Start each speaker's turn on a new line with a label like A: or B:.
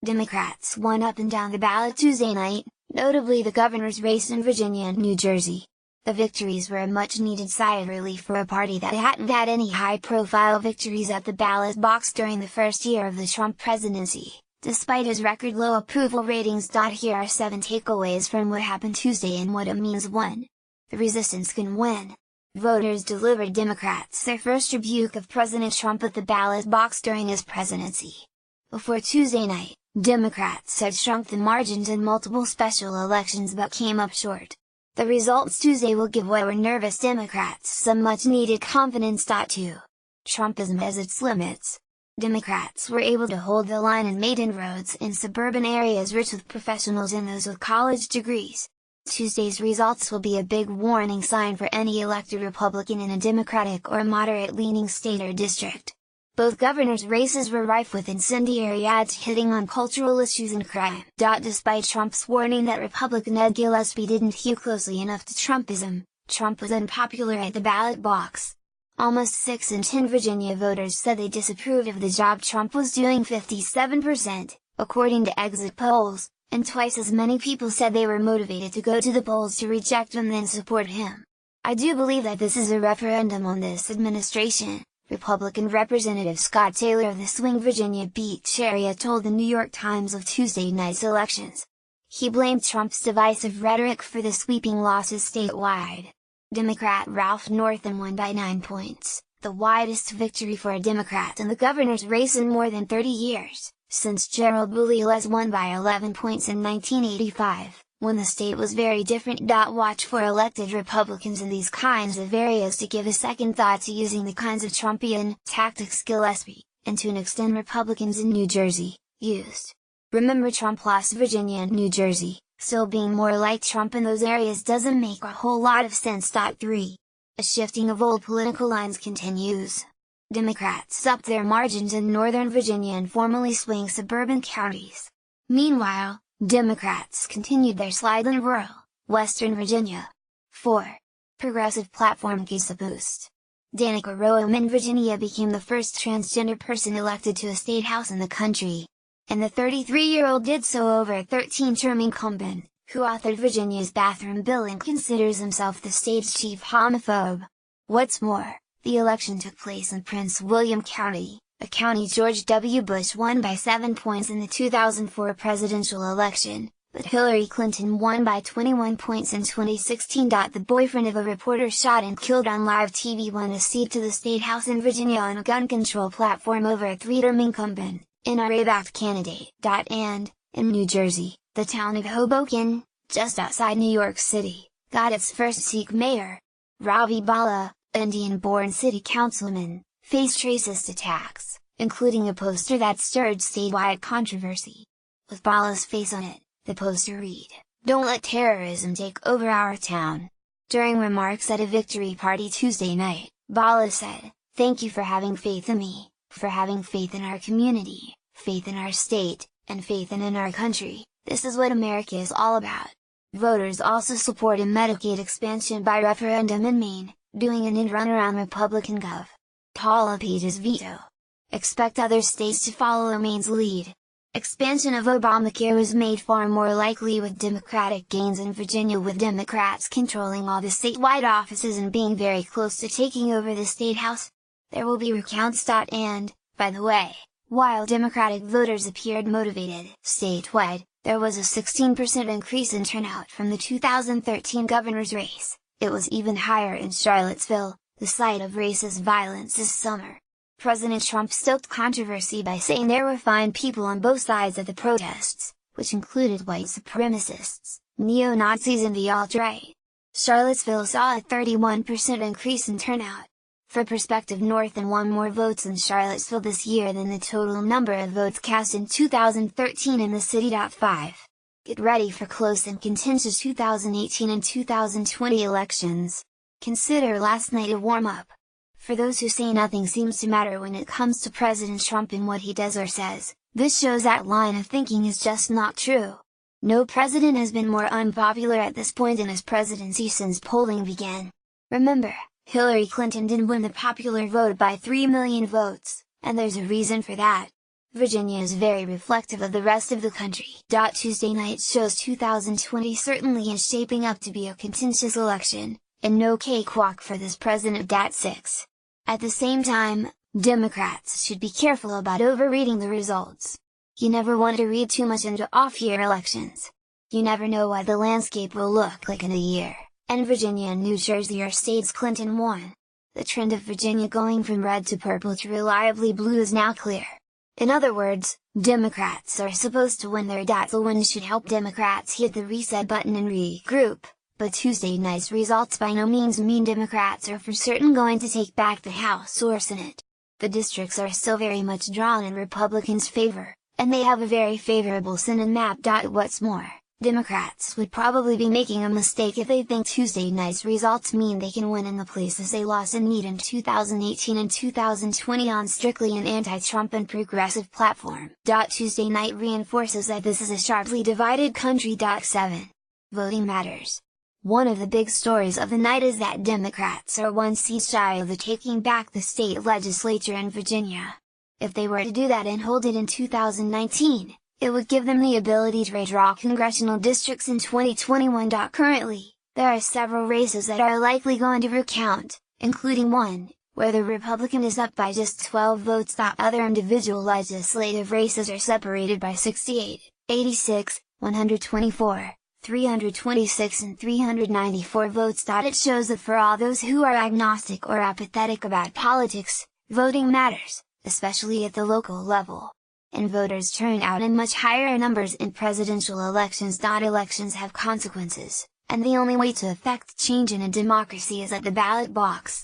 A: Democrats won up and down the ballot Tuesday night, notably the governor's race in Virginia and New Jersey. The victories were a much-needed sigh of relief for a party that hadn't had any high-profile victories at the ballot box during the first year of the Trump presidency, despite his record-low approval ratings. Here are 7 takeaways from what happened Tuesday and what it means. 1. The resistance can win. Voters delivered Democrats their first rebuke of President Trump at the ballot box during his presidency. Before Tuesday night, Democrats had shrunk the margins in multiple special elections but came up short. The results Tuesday will give what were nervous Democrats some much-needed confidence. 2. Trumpism has its limits. Democrats were able to hold the line and made inroads in suburban areas rich with professionals and those with college degrees. Tuesday's results will be a big warning sign for any elected Republican in a Democratic or moderate-leaning state or district. Both governors' races were rife with incendiary ads hitting on cultural issues and crime. Despite Trump's warning that Republican Ed Gillespie didn't hew closely enough to Trumpism, Trump was unpopular at the ballot box. Almost 6 in 10 Virginia voters said they disapproved of the job Trump was doing, 57%, according to exit polls, and twice as many people said they were motivated to go to the polls to reject him than support him. "I do believe that this is a referendum on this administration," Republican Representative Scott Taylor of the swing Virginia Beach area told the New York Times of Tuesday night's elections. He blamed Trump's divisive rhetoric for the sweeping losses statewide. Democrat Ralph Northam won by 9 points, the widest victory for a Democrat in the governor's race in more than 30 years, since Gerald Boulelles won by 11 points in 1985. When the state was very different. Watch for elected Republicans in these kinds of areas to give a second thought to using the kinds of Trumpian tactics Gillespie, and to an extent Republicans in New Jersey, used. Remember, Trump lost Virginia and New Jersey, still being more like Trump in those areas doesn't make a whole lot of sense. 3. A shifting of old political lines continues. Democrats upped their margins in Northern Virginia and formerly swing suburban counties. Meanwhile, Democrats continued their slide in rural, Western Virginia. 4. Progressive platform gives a boost. Danica Roem in Virginia became the first transgender person elected to a state house in the country. And the 33-year-old did so over a 13-term incumbent, who authored Virginia's bathroom bill and considers himself the state's chief homophobe. What's more, the election took place in Prince William County, a county George W. Bush won by 7 points in the 2004 presidential election, but Hillary Clinton won by 21 points in 2016. The boyfriend of a reporter shot and killed on live TV won a seat to the state house in Virginia on a gun control platform over a 3-term incumbent, NRA-backed candidate. And, in New Jersey, the town of Hoboken, just outside New York City, got its first Sikh mayor. Ravi Bala, Indian-born city councilman, faced racist attacks, including a poster that stirred statewide controversy. With Bala's face on it, the poster read, "Don't let terrorism take over our town." During remarks at a victory party Tuesday night, Bala said, "Thank you for having faith in me, for having faith in our community, faith in our state, and faith in our country. This is what America is all about." Voters also supported Medicaid expansion by referendum in Maine, doing an end run around Republican Gov. Halapeda's veto. Expect other states to follow Maine's lead. Expansion of Obamacare was made far more likely with Democratic gains in Virginia, with Democrats controlling all the statewide offices and being very close to taking over the state house. There will be recounts. And, by the way, while Democratic voters appeared motivated statewide, there was a 16% increase in turnout from the 2013 governor's race. It was even higher in Charlottesville, the site of racist violence this summer. President Trump stoked controversy by saying there were fine people on both sides of the protests, which included white supremacists, neo-Nazis and the alt-right. Charlottesville saw a 31% increase in turnout. For perspective, Northam won more votes in Charlottesville this year than the total number of votes cast in 2013 in the city. 5. Get ready for close and contentious 2018 and 2020 elections. Consider last night a warm-up. For those who say nothing seems to matter when it comes to President Trump and what he does or says, this shows that line of thinking is just not true. No president has been more unpopular at this point in his presidency since polling began. Remember, Hillary Clinton didn't win the popular vote by 3 million votes, and there's a reason for that. Virginia is very reflective of the rest of the country. Tuesday night shows 2020 certainly is shaping up to be a contentious election, and no cakewalk for this president. 6. At the same time, Democrats should be careful about overreading the results. You never want to read too much into off-year elections. You never know what the landscape will look like in a year, and Virginia and New Jersey are states Clinton won. The trend of Virginia going from red to purple to reliably blue is now clear. In other words, Democrats are supposed to win there. The win should help Democrats hit the reset button and regroup, but Tuesday night's results by no means mean Democrats are for certain going to take back the House or Senate. The districts are still very much drawn in Republicans' favor, and they have a very favorable Senate map. What's more, Democrats would probably be making a mistake if they think Tuesday night's results mean they can win in the places they lost and need in 2018 and 2020 on strictly an anti-Trump and progressive platform. Tuesday night reinforces that this is a sharply divided country. 7. Voting matters. One of the big stories of the night is that Democrats are one seat shy of taking back the state legislature in Virginia. If they were to do that and hold it in 2019, it would give them the ability to redraw congressional districts in 2021. Currently, there are several races that are likely going to recount, including one, where the Republican is up by just 12 votes. Other individual legislative races are separated by 68, 86, 124, 326 and 394 votes. It shows that for all those who are agnostic or apathetic about politics, voting matters, especially at the local level. And voters turn out in much higher numbers in presidential elections. Elections have consequences, and the only way to effect change in a democracy is at the ballot box.